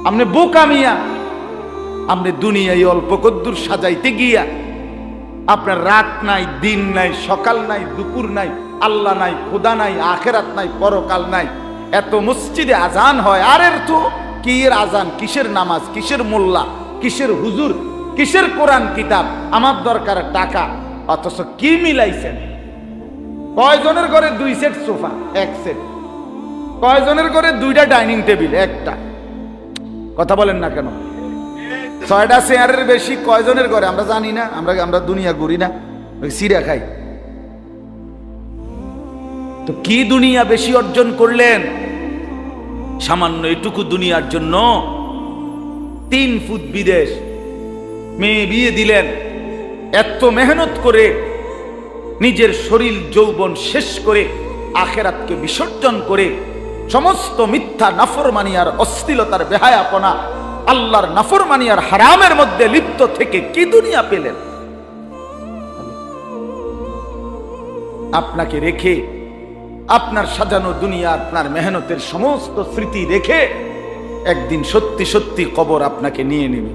আপনি বোকামিয়া, আপনি দুনিয়ায় অল্প কদ্দুর সাজাইতে গিয়া আপনার রাত নাই, দিন নাই, সকাল নাই, দুপুর নাই, আল্লাহ নাই, খোদা নাই, আখেরাত নাই, পরকাল নাই। এত মসজিদে আজান হয়, আর এর তো কি এর আজান, কিসের নামাজ, কিসের মোল্লা, কিসের হুজুর, কিসের কোরআন কিতাব, আমার দরকার টাকা। অথচ কি মিলাইছেন? কয়জনের ঘরে 2 সেট সোফা, 1 সেট? কয়জনের ঘরে 2টা ডাইনিং টেবিল, 1টা? কথা বলেন না কেন? 6টা চেয়ারের বেশি কয়জনের ঘরে আমরা জানি না? আমরা দুনিয়া ঘুরি না, সিরা খাই। তো কি দুনিয়া বেশি অর্জন করলেন? সামান্য এটুকু দুনিয়ার জন্য 3 ফুট বিদেশ, মেয়ে বিয়ে দিলেন, এত মেহনত করে নিজের শরীর যৌবন শেষ করে আখেরাতকে বিসর্জন করে সমস্ত মিথ্যা নাফরমানি আর অশ্লীলতার বেহায়াপনা, আল্লাহর নাফরমানি আর হারামের মধ্যে লিপ্ত থেকে কি দুনিয়া পেলেন? আপনাকে রেখে, আপনার সাজানো দুনিয়া, আপনার মেহনতের সমস্ত স্মৃতি রেখে একদিন সত্যি সত্যি কবর আপনাকে নিয়ে নেবে।